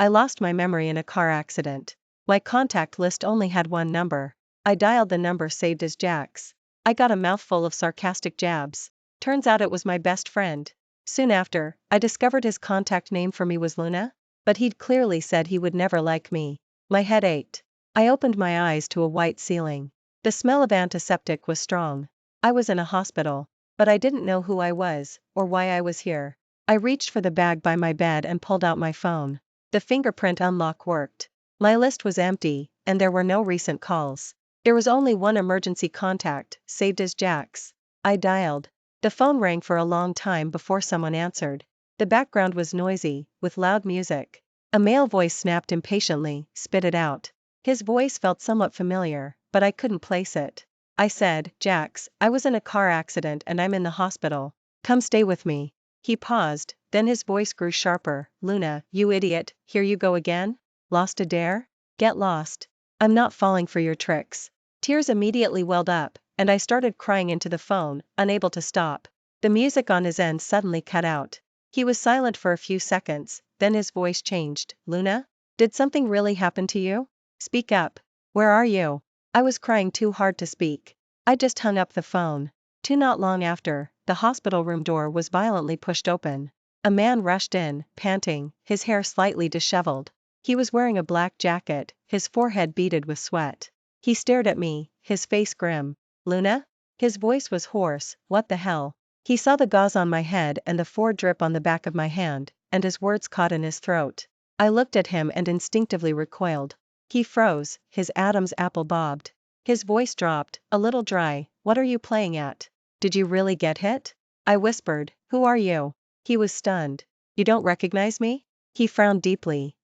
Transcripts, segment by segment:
I lost my memory in a car accident. My contact list only had one number. I dialed the number saved as Jack's. I got a mouthful of sarcastic jabs. Turns out it was my best friend. Soon after, I discovered his contact name for me was Luna, but he'd clearly said he would never like me. My head ached. I opened my eyes to a white ceiling. The smell of antiseptic was strong. I was in a hospital, but I didn't know who I was, or why I was here. I reached for the bag by my bed and pulled out my phone. The fingerprint unlock worked. My list was empty, and there were no recent calls. There was only one emergency contact, saved as Jack's. I dialed. The phone rang for a long time before someone answered. The background was noisy, with loud music. A male voice snapped impatiently, spit it out. His voice felt somewhat familiar, but I couldn't place it. I said, Jack's, I was in a car accident and I'm in the hospital. Come stay with me. He paused, then his voice grew sharper. Luna, you idiot, here you go again? Lost a dare? Get lost. I'm not falling for your tricks. Tears immediately welled up, and I started crying into the phone, unable to stop. The music on his end suddenly cut out. He was silent for a few seconds, then his voice changed. Luna? Did something really happen to you? Speak up. Where are you? I was crying too hard to speak. I just hung up the phone. Not long after, the hospital room door was violently pushed open. A man rushed in, panting, his hair slightly disheveled. He was wearing a black jacket, his forehead beaded with sweat. He stared at me, his face grim. Luna? His voice was hoarse. What the hell? He saw the gauze on my head and the Ford drip on the back of my hand, and his words caught in his throat. I looked at him and instinctively recoiled. He froze, his Adam's apple bobbed. His voice dropped, a little dry. What are you playing at? Did you really get hit? I whispered, who are you? He was stunned. You don't recognize me? He frowned deeply.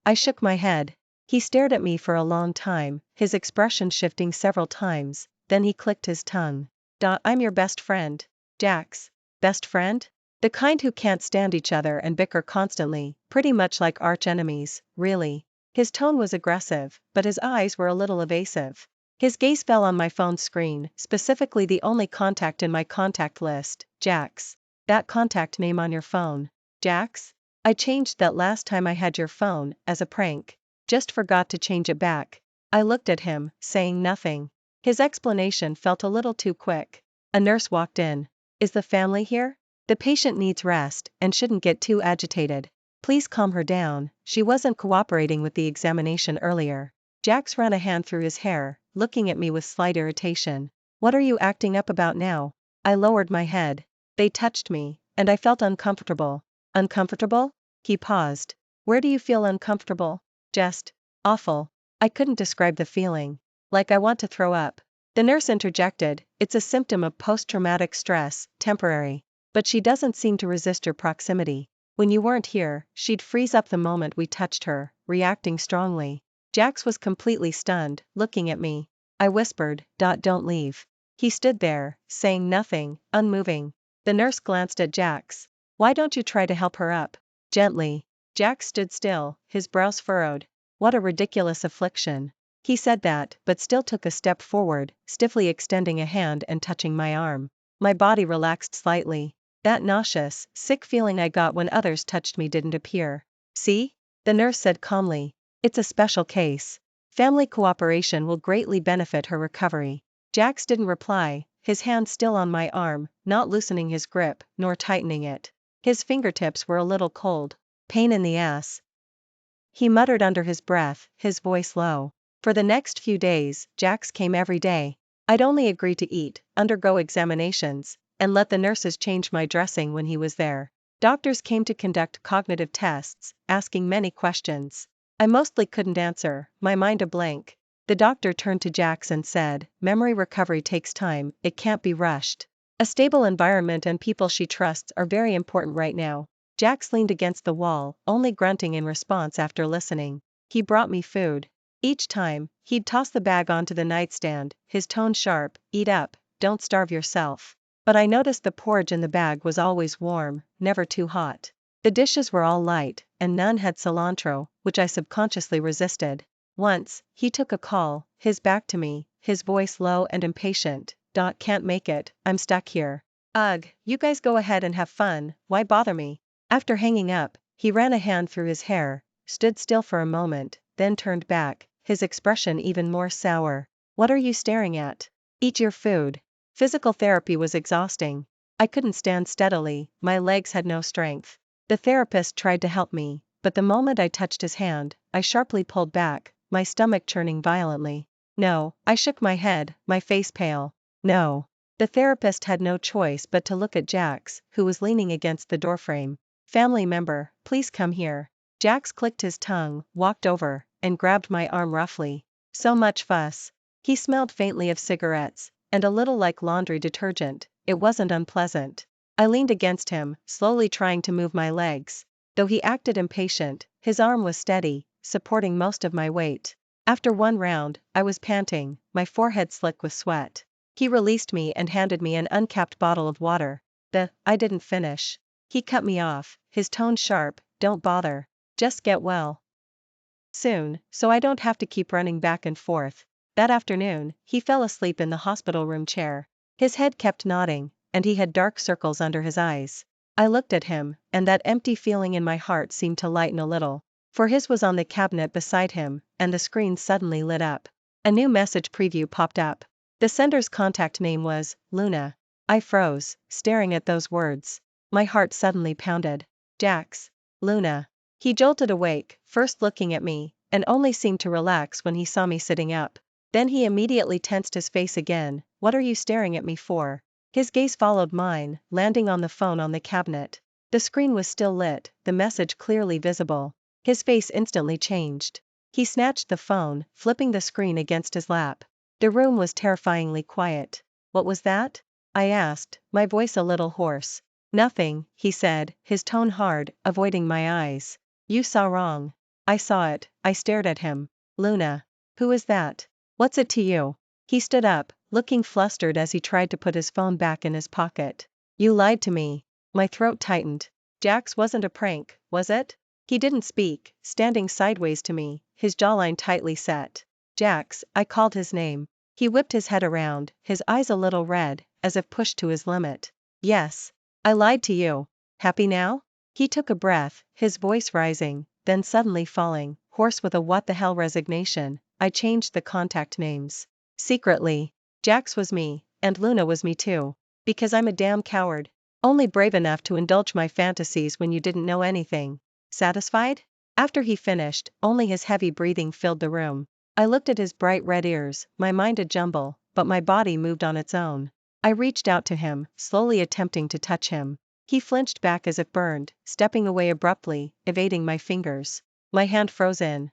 I shook my head. He stared at me for a long time, his expression shifting several times, then he clicked his tongue. I'm your best friend. Jack's. Best friend? The kind who can't stand each other and bicker constantly, pretty much like arch enemies, really. His tone was aggressive, but his eyes were a little evasive. His gaze fell on my phone screen, specifically the only contact in my contact list, Jack's. That contact name on your phone. Jack's? I changed that last time I had your phone, as a prank. Just forgot to change it back. I looked at him, saying nothing. His explanation felt a little too quick. A nurse walked in. Is the family here? The patient needs rest, and shouldn't get too agitated. Please calm her down, she wasn't cooperating with the examination earlier. Jax ran a hand through his hair, looking at me with slight irritation. What are you acting up about now? I lowered my head. They touched me, and I felt uncomfortable. Uncomfortable? He paused. Where do you feel uncomfortable? Just awful. I couldn't describe the feeling. Like I want to throw up. The nurse interjected, it's a symptom of post-traumatic stress, temporary. But she doesn't seem to resist your proximity. When you weren't here, she'd freeze up the moment we touched her, reacting strongly. Jax was completely stunned, looking at me. I whispered, Don't leave. He stood there, saying nothing, unmoving. The nurse glanced at Jax. Why don't you try to help her up? Gently. Jax stood still, his brows furrowed. What a ridiculous affliction. He said that, but still took a step forward, stiffly extending a hand and touching my arm. My body relaxed slightly. That nauseous, sick feeling I got when others touched me didn't appear. See? The nurse said calmly. It's a special case. Family cooperation will greatly benefit her recovery. Jax didn't reply, his hand still on my arm, not loosening his grip, nor tightening it. His fingertips were a little cold. Pain in the ass. He muttered under his breath, his voice low. For the next few days, Jax came every day. I'd only agree to eat, undergo examinations, and let the nurses change my dressing when he was there. Doctors came to conduct cognitive tests, asking many questions. I mostly couldn't answer, my mind a blank. The doctor turned to Jax and said, memory recovery takes time, it can't be rushed. A stable environment and people she trusts are very important right now. Jax leaned against the wall, only grunting in response after listening. He brought me food. Each time, he'd toss the bag onto the nightstand, his tone sharp, eat up, don't starve yourself. But I noticed the porridge in the bag was always warm, never too hot. The dishes were all light, and none had cilantro, which I subconsciously resisted. Once, he took a call, his back to me, his voice low and impatient. Can't make it, I'm stuck here. Ugh, you guys go ahead and have fun, why bother me? After hanging up, he ran a hand through his hair, stood still for a moment, then turned back, his expression even more sour. What are you staring at? Eat your food. Physical therapy was exhausting. I couldn't stand steadily, my legs had no strength. The therapist tried to help me, but the moment I touched his hand, I sharply pulled back, my stomach churning violently. No, I shook my head, my face pale. No. The therapist had no choice but to look at Jax, who was leaning against the doorframe. Family member, please come here. Jax clicked his tongue, walked over, and grabbed my arm roughly. So much fuss. He smelled faintly of cigarettes, and a little like laundry detergent. It wasn't unpleasant. I leaned against him, slowly trying to move my legs. Though he acted impatient, his arm was steady, supporting most of my weight. After one round, I was panting, my forehead slick with sweat. He released me and handed me an uncapped bottle of water. I didn't finish. He cut me off, his tone sharp, don't bother. Just get well soon, so I don't have to keep running back and forth. That afternoon, he fell asleep in the hospital room chair. His head kept nodding, and he had dark circles under his eyes. I looked at him, and that empty feeling in my heart seemed to lighten a little. For his was on the cabinet beside him, and the screen suddenly lit up. A new message preview popped up. The sender's contact name was Luna. I froze, staring at those words. My heart suddenly pounded. Jax. Luna. He jolted awake, first looking at me, and only seemed to relax when he saw me sitting up. Then he immediately tensed his face again. What are you staring at me for? His gaze followed mine, landing on the phone on the cabinet. The screen was still lit, the message clearly visible. His face instantly changed. He snatched the phone, flipping the screen against his lap. The room was terrifyingly quiet. What was that? I asked, my voice a little hoarse. Nothing, he said, his tone hard, avoiding my eyes. You saw wrong. I saw it. I stared at him. Luna. Who is that? What's it to you? He stood up, looking flustered as he tried to put his phone back in his pocket. You lied to me. My throat tightened. Jax wasn't a prank, was it? He didn't speak, standing sideways to me, his jawline tightly set. Jax, I called his name. He whipped his head around, his eyes a little red, as if pushed to his limit. Yes. I lied to you. Happy now? He took a breath, his voice rising, then suddenly falling, hoarse with a what the hell resignation. I changed the contact names. Secretly. Jax was me, and Luna was me too. Because I'm a damn coward. Only brave enough to indulge my fantasies when you didn't know anything. Satisfied? After he finished, only his heavy breathing filled the room. I looked at his bright red ears, my mind a jumble, but my body moved on its own. I reached out to him, slowly attempting to touch him. He flinched back as if burned, stepping away abruptly, evading my fingers. My hand froze in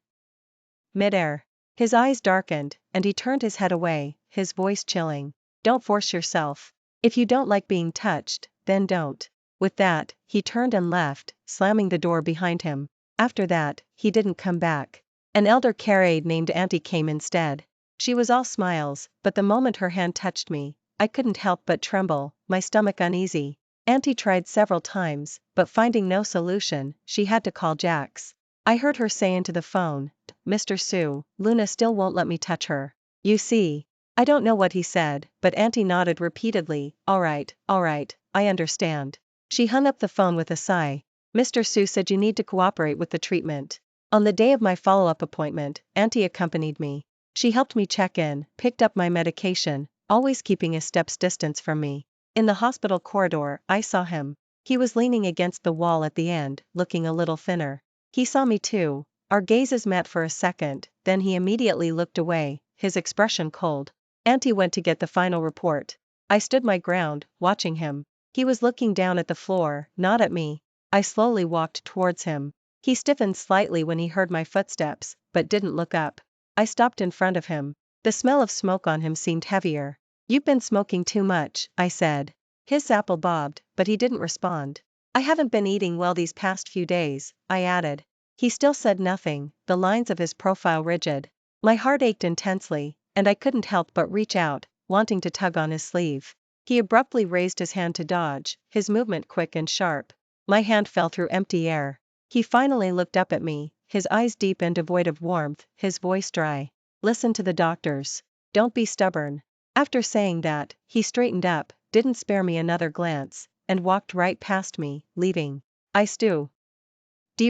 midair. His eyes darkened, and he turned his head away, his voice chilling. Don't force yourself. If you don't like being touched, then don't. With that, he turned and left, slamming the door behind him. After that, he didn't come back. An elder care aide named Auntie came instead. She was all smiles, but the moment her hand touched me, I couldn't help but tremble, my stomach uneasy. Auntie tried several times, but finding no solution, she had to call Jax. I heard her say into the phone, Mr. Sue, Luna still won't let me touch her. You see. I don't know what he said, but Auntie nodded repeatedly. All right, I understand. She hung up the phone with a sigh. Mr. Sue said you need to cooperate with the treatment. On the day of my follow-up appointment, Auntie accompanied me. She helped me check in, picked up my medication, always keeping a step's distance from me. In the hospital corridor, I saw him. He was leaning against the wall at the end, looking a little thinner. He saw me too. Our gazes met for a second, then he immediately looked away, his expression cold. Auntie went to get the final report. I stood my ground, watching him. He was looking down at the floor, not at me. I slowly walked towards him. He stiffened slightly when he heard my footsteps, but didn't look up. I stopped in front of him. The smell of smoke on him seemed heavier. You've been smoking too much, I said. His apple bobbed, but he didn't respond. I haven't been eating well these past few days, I added. He still said nothing, the lines of his profile rigid. My heart ached intensely, and I couldn't help but reach out, wanting to tug on his sleeve. He abruptly raised his hand to dodge, his movement quick and sharp. My hand fell through empty air. He finally looked up at me, his eyes deep and devoid of warmth, his voice dry. Listen to the doctors. Don't be stubborn. After saying that, he straightened up, didn't spare me another glance, and walked right past me, leaving. I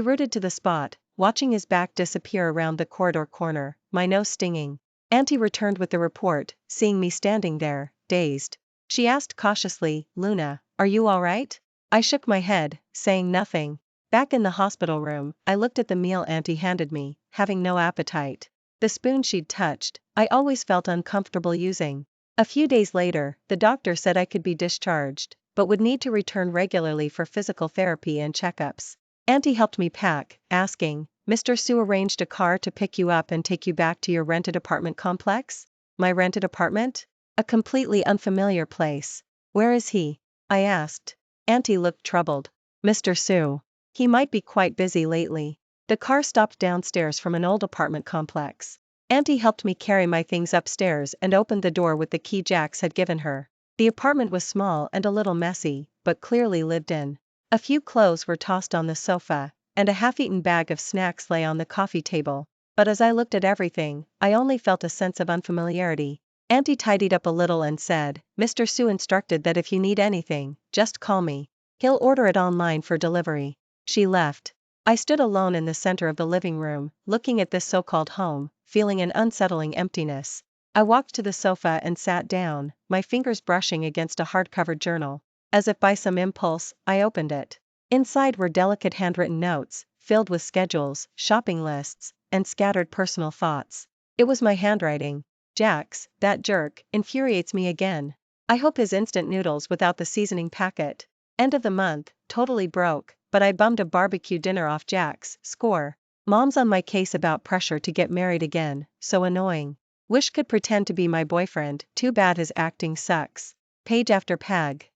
rooted to the spot, watching his back disappear around the corridor corner, my nose stinging. Auntie returned with the report, seeing me standing there, dazed. She asked cautiously, "Luna, are you all right?" I shook my head, saying nothing. Back in the hospital room, I looked at the meal Auntie handed me, having no appetite. The spoon she'd touched, I always felt uncomfortable using. A few days later, the doctor said I could be discharged, but would need to return regularly for physical therapy and checkups. Auntie helped me pack, asking, "Mr. Sue arranged a car to pick you up and take you back to your rented apartment complex?" My rented apartment? A completely unfamiliar place. "Where is he?" I asked. Auntie looked troubled. "Mr. Sue. He might be quite busy lately." The car stopped downstairs from an old apartment complex. Auntie helped me carry my things upstairs and opened the door with the key Jax had given her. The apartment was small and a little messy, but clearly lived in. A few clothes were tossed on the sofa, and a half-eaten bag of snacks lay on the coffee table. But as I looked at everything, I only felt a sense of unfamiliarity. Auntie tidied up a little and said, "Mr. Sue instructed that if you need anything, just call me. He'll order it online for delivery." She left. I stood alone in the center of the living room, looking at this so-called home, feeling an unsettling emptiness. I walked to the sofa and sat down, my fingers brushing against a hard-covered journal. As if by some impulse, I opened it. Inside were delicate handwritten notes, filled with schedules, shopping lists, and scattered personal thoughts. It was my handwriting. "Jax, that jerk, infuriates me again. I hope his instant noodles without the seasoning packet. End of the month, totally broke, but I bummed a barbecue dinner off Jax, score. Mom's on my case about pressure to get married again, so annoying. Wish could pretend to be my boyfriend, too bad his acting sucks." Page after page.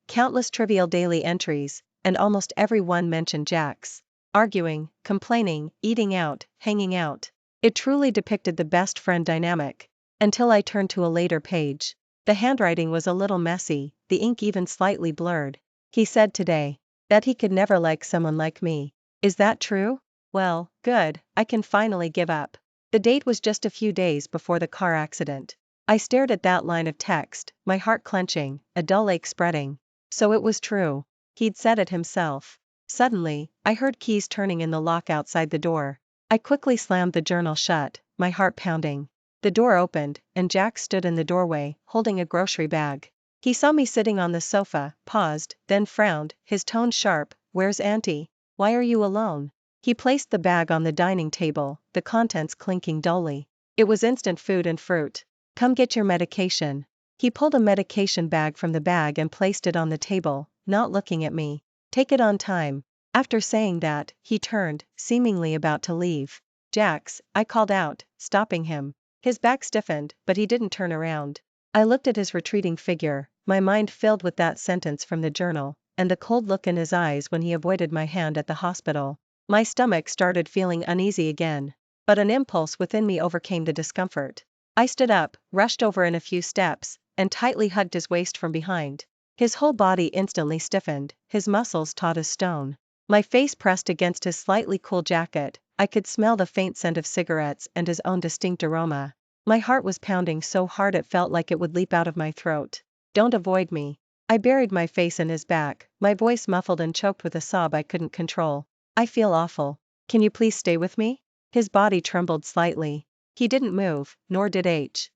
Countless trivial daily entries, and almost every one mentioned Jax. Arguing, complaining, eating out, hanging out. It truly depicted the best friend dynamic. Until I turned to a later page. The handwriting was a little messy, the ink even slightly blurred. "He said today that he could never like someone like me. Is that true? Well, good, I can finally give up." The date was just a few days before the car accident. I stared at that line of text, my heart clenching, a dull ache spreading. So it was true. He'd said it himself. Suddenly, I heard keys turning in the lock outside the door. I quickly slammed the journal shut, my heart pounding. The door opened, and Jack stood in the doorway, holding a grocery bag. He saw me sitting on the sofa, paused, then frowned, his tone sharp. "Where's Auntie? Why are you alone?" He placed the bag on the dining table, the contents clinking dully. It was instant food and fruit. "Come get your medication." He pulled a medication bag from the bag and placed it on the table, not looking at me. "Take it on time." After saying that, he turned, seemingly about to leave. "Jax," I called out, stopping him. His back stiffened, but he didn't turn around. I looked at his retreating figure, my mind filled with that sentence from the journal, and the cold look in his eyes when he avoided my hand at the hospital. My stomach started feeling uneasy again. But an impulse within me overcame the discomfort. I stood up, rushed over in a few steps, and tightly hugged his waist from behind. His whole body instantly stiffened, his muscles taut as stone. My face pressed against his slightly cool jacket, I could smell the faint scent of cigarettes and his own distinct aroma. My heart was pounding so hard it felt like it would leap out of my throat. "Don't avoid me." I buried my face in his back, my voice muffled and choked with a sob I couldn't control. "I feel awful. Can you please stay with me?" His body trembled slightly. He didn't move, nor did H.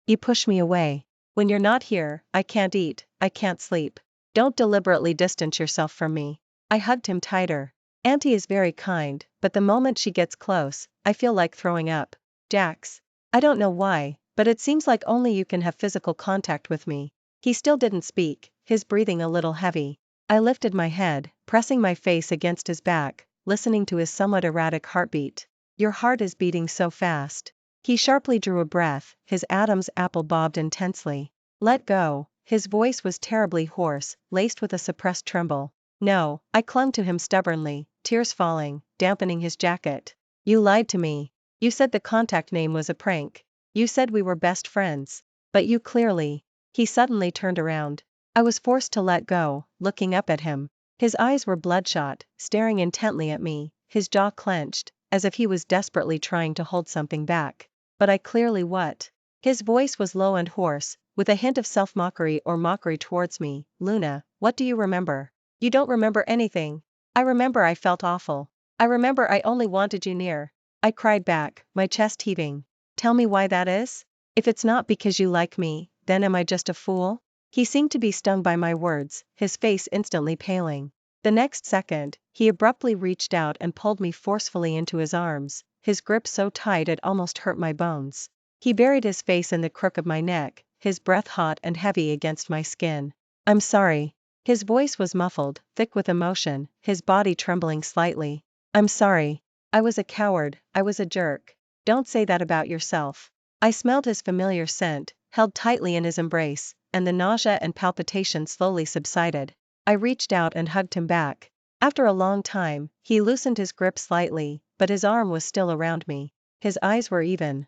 You push me away. "When you're not here, I can't eat, I can't sleep. Don't deliberately distance yourself from me." I hugged him tighter. "Auntie is very kind, but the moment she gets close, I feel like throwing up. Jax. I don't know why, but it seems like only you can have physical contact with me." He still didn't speak, his breathing a little heavy. I lifted my head, pressing my face against his back, listening to his somewhat erratic heartbeat. "Your heart is beating so fast." He sharply drew a breath, his Adam's apple bobbed intensely. "Let go." His voice was terribly hoarse, laced with a suppressed tremble. "No." I clung to him stubbornly, tears falling, dampening his jacket. "You lied to me. You said the contact name was a prank. You said we were best friends. But you clearly..." He suddenly turned around. I was forced to let go, looking up at him. His eyes were bloodshot, staring intently at me, his jaw clenched, as if he was desperately trying to hold something back. But I clearly what? His voice was low and hoarse, with a hint of self-mockery or mockery towards me. "Luna, what do you remember?" "You don't remember anything." "I remember I felt awful. I remember I only wanted you near. I cried back, my chest heaving. Tell me why that is? If it's not because you like me, then am I just a fool? He seemed to be stung by my words, his face instantly paling. The next second, he abruptly reached out and pulled me forcefully into his arms, his grip so tight it almost hurt my bones. He buried his face in the crook of my neck, his breath hot and heavy against my skin. I'm sorry. His voice was muffled, thick with emotion, his body trembling slightly. I'm sorry. I was a coward, I was a jerk. Don't say that about yourself. I smelled his familiar scent, held tightly in his embrace, and the nausea and palpitation slowly subsided. I reached out and hugged him back. After a long time, he loosened his grip slightly, but his arm was still around me. His eyes were even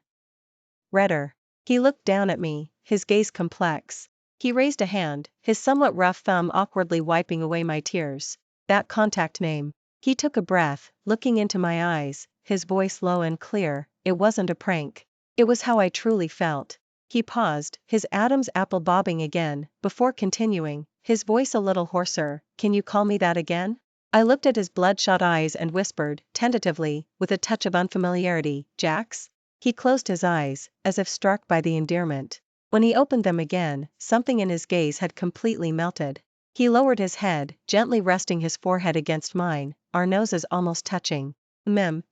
redder. He looked down at me, his gaze complex. He raised a hand, his somewhat rough thumb awkwardly wiping away my tears. That contact name. He took a breath, looking into my eyes, his voice low and clear. It wasn't a prank. It was how I truly felt. He paused, his Adam's apple bobbing again, before continuing, his voice a little hoarser. Can you call me that again? I looked at his bloodshot eyes and whispered, tentatively, with a touch of unfamiliarity, Jax? He closed his eyes, as if struck by the endearment. When he opened them again, something in his gaze had completely melted. He lowered his head, gently resting his forehead against mine, our noses almost touching.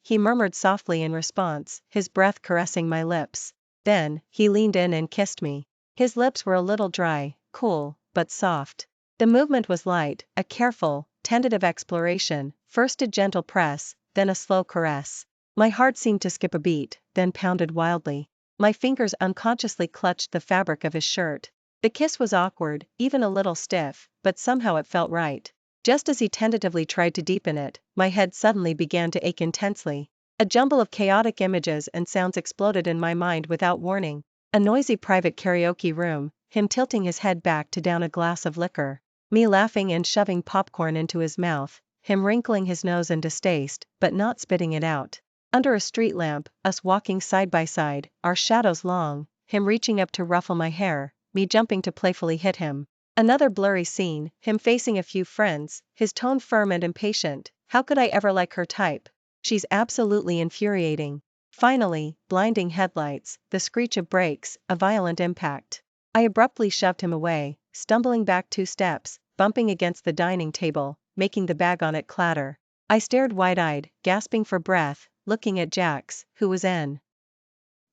He murmured softly in response, his breath caressing my lips. Then, he leaned in and kissed me. His lips were a little dry, cool, but soft. The movement was light, a careful, tentative exploration, first a gentle press, then a slow caress. My heart seemed to skip a beat, then pounded wildly. My fingers unconsciously clutched the fabric of his shirt. The kiss was awkward, even a little stiff, but somehow it felt right. Just as he tentatively tried to deepen it, my head suddenly began to ache intensely. A jumble of chaotic images and sounds exploded in my mind without warning. A noisy private karaoke room, him tilting his head back to down a glass of liquor, me laughing and shoving popcorn into his mouth, him wrinkling his nose in distaste, but not spitting it out. Under a street lamp, us walking side by side, our shadows long, him reaching up to ruffle my hair, me jumping to playfully hit him. Another blurry scene, him facing a few friends, his tone firm and impatient. How could I ever like her type? She's absolutely infuriating. Finally, blinding headlights, the screech of brakes, a violent impact. I abruptly shoved him away, stumbling back 2 steps, bumping against the dining table, making the bag on it clatter. I stared wide-eyed, gasping for breath, looking at Jax, who was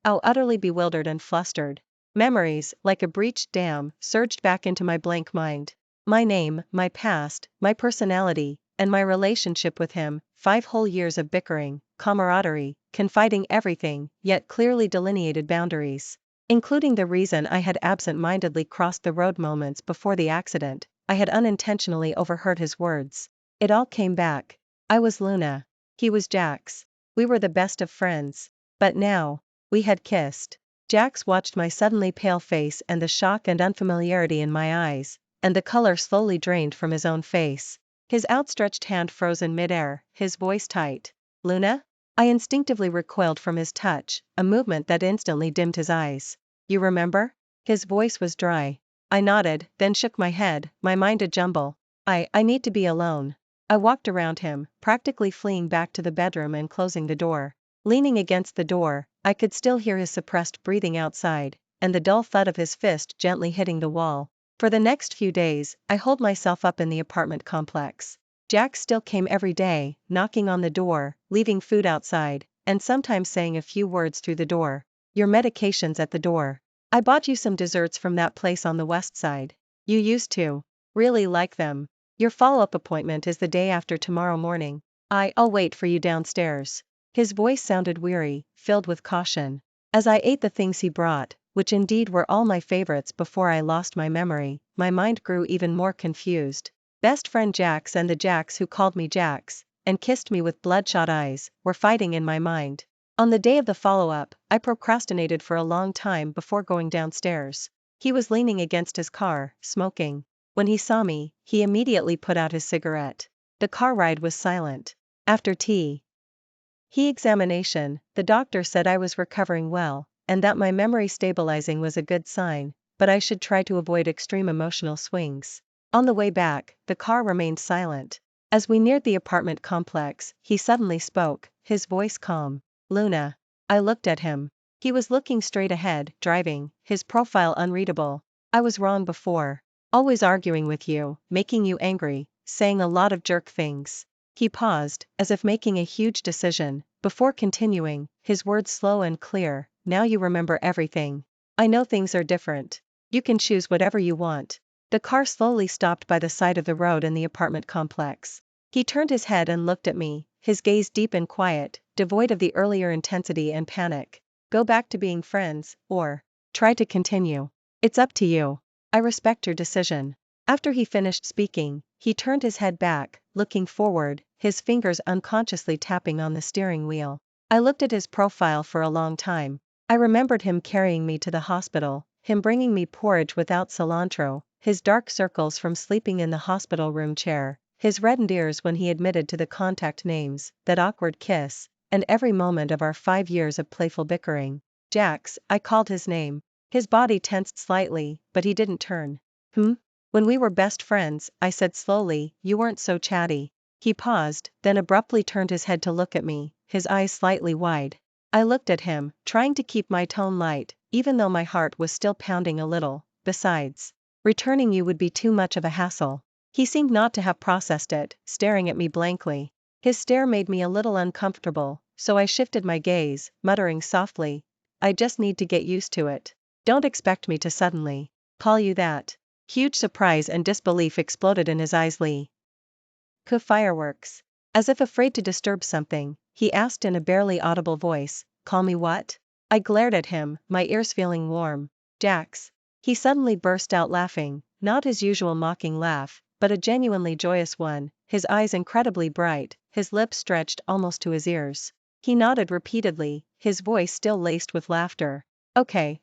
utterly bewildered and flustered. Memories, like a breached dam, surged back into my blank mind. My name, my past, my personality, and my relationship with him, 5 whole years of bickering, camaraderie, confiding everything, yet clearly delineated boundaries. Including the reason I had absent-mindedly crossed the road moments before the accident, I had unintentionally overheard his words. It all came back. I was Luna. He was Jax. We were the best of friends. But now, we had kissed. Jax watched my suddenly pale face and the shock and unfamiliarity in my eyes, and the color slowly drained from his own face. His outstretched hand froze in midair, his voice tight. Luna? I instinctively recoiled from his touch, a movement that instantly dimmed his eyes. You remember? His voice was dry. I nodded, then shook my head, my mind a jumble. I need to be alone. I walked around him, practically fleeing back to the bedroom and closing the door. Leaning against the door, I could still hear his suppressed breathing outside, and the dull thud of his fist gently hitting the wall. For the next few days, I holed myself up in the apartment complex. Jax still came every day, knocking on the door, leaving food outside, and sometimes saying a few words through the door. Your medication's at the door. I bought you some desserts from that place on the west side. You used to really like them. Your follow-up appointment is the day after tomorrow morning. I'll wait for you downstairs. His voice sounded weary, filled with caution. As I ate the things he brought, which indeed were all my favorites before I lost my memory, my mind grew even more confused. Best friend Jax and the Jax who called me Jax, and kissed me with bloodshot eyes, were fighting in my mind. On the day of the follow-up, I procrastinated for a long time before going downstairs. He was leaning against his car, smoking. When he saw me, he immediately put out his cigarette. The car ride was silent. After examination, the doctor said I was recovering well, and that my memory stabilizing was a good sign, but I should try to avoid extreme emotional swings. On the way back, the car remained silent. As we neared the apartment complex, he suddenly spoke, his voice calm. Luna. I looked at him. He was looking straight ahead, driving, his profile unreadable. I was wrong before. Always arguing with you, making you angry, saying a lot of jerk things. He paused, as if making a huge decision, before continuing, his words slow and clear. Now you remember everything. I know things are different. You can choose whatever you want. The car slowly stopped by the side of the road in the apartment complex. He turned his head and looked at me, his gaze deep and quiet, devoid of the earlier intensity and panic. Go back to being friends, or try to continue. It's up to you. I respect your decision. After he finished speaking, he turned his head back, looking forward, his fingers unconsciously tapping on the steering wheel. I looked at his profile for a long time. I remembered him carrying me to the hospital, him bringing me porridge without cilantro, his dark circles from sleeping in the hospital room chair, his reddened ears when he admitted to the contact names, that awkward kiss, and every moment of our 5 years of playful bickering. Jax, I called his name. His body tensed slightly, but he didn't turn. When we were best friends, I said slowly, you weren't so chatty. He paused, then abruptly turned his head to look at me, his eyes slightly wide. I looked at him, trying to keep my tone light, even though my heart was still pounding a little. Besides, returning you would be too much of a hassle. He seemed not to have processed it, staring at me blankly. His stare made me a little uncomfortable, so I shifted my gaze, muttering softly, I just need to get used to it. Don't expect me to suddenly call you that. Huge surprise and disbelief exploded in his eyes. Fireworks. As if afraid to disturb something, he asked in a barely audible voice, call me what? I glared at him, my ears feeling warm. Jax. He suddenly burst out laughing, not his usual mocking laugh, but a genuinely joyous one, his eyes incredibly bright, his lips stretched almost to his ears. He nodded repeatedly, his voice still laced with laughter. Okay,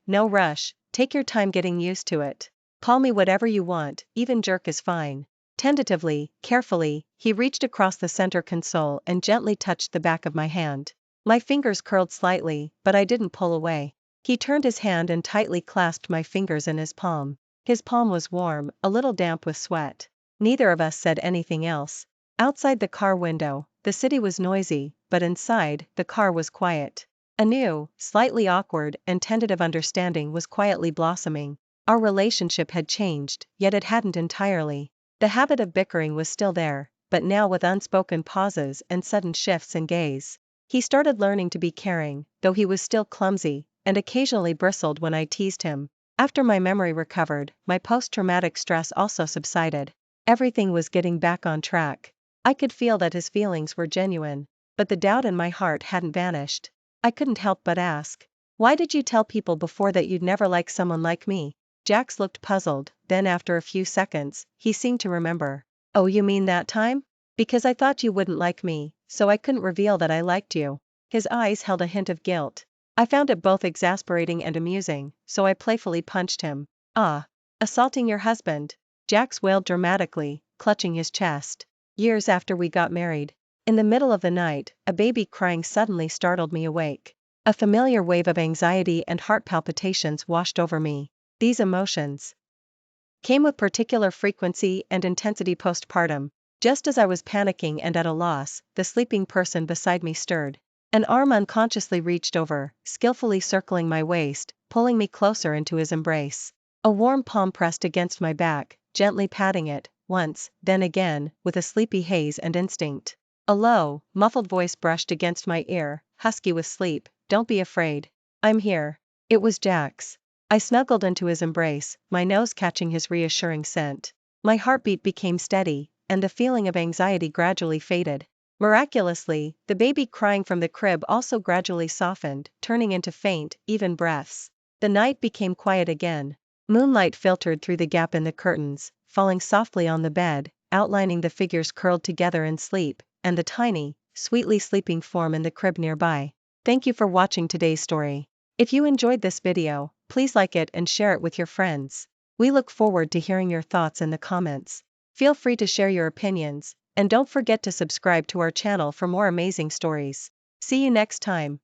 no rush, take your time getting used to it. Call me whatever you want, even jerk is fine. Tentatively, carefully, he reached across the center console and gently touched the back of my hand. My fingers curled slightly, but I didn't pull away. He turned his hand and tightly clasped my fingers in his palm. His palm was warm, a little damp with sweat. Neither of us said anything else. Outside the car window, the city was noisy, but inside, the car was quiet. A new, slightly awkward and tentative understanding was quietly blossoming. Our relationship had changed, yet it hadn't entirely. The habit of bickering was still there, but now with unspoken pauses and sudden shifts in gaze. He started learning to be caring, though he was still clumsy, and occasionally bristled when I teased him. After my memory recovered, my post-traumatic stress also subsided. Everything was getting back on track. I could feel that his feelings were genuine, but the doubt in my heart hadn't vanished. I couldn't help but ask, why did you tell people before that you'd never like someone like me? Jax looked puzzled, then after a few seconds, he seemed to remember. Oh, you mean that time? Because I thought you wouldn't like me, so I couldn't reveal that I liked you. His eyes held a hint of guilt. I found it both exasperating and amusing, so I playfully punched him. Ah, assaulting your husband? Jax wailed dramatically, clutching his chest. Years after we got married. In the middle of the night, a baby crying suddenly startled me awake. A familiar wave of anxiety and heart palpitations washed over me. These emotions came with particular frequency and intensity postpartum. Just as I was panicking and at a loss, the sleeping person beside me stirred. An arm unconsciously reached over, skillfully circling my waist, pulling me closer into his embrace. A warm palm pressed against my back, gently patting it, once, then again, with a sleepy haze and instinct. A low, muffled voice brushed against my ear, husky with sleep, don't be afraid. I'm here. It was Jax. I snuggled into his embrace, my nose catching his reassuring scent. My heartbeat became steady, and the feeling of anxiety gradually faded. Miraculously, the baby crying from the crib also gradually softened, turning into faint, even breaths. The night became quiet again. Moonlight filtered through the gap in the curtains, falling softly on the bed, outlining the figures curled together in sleep, and the tiny, sweetly sleeping form in the crib nearby. Thank you for watching today's story. If you enjoyed this video, please like it and share it with your friends. We look forward to hearing your thoughts in the comments. Feel free to share your opinions, and don't forget to subscribe to our channel for more amazing stories. See you next time.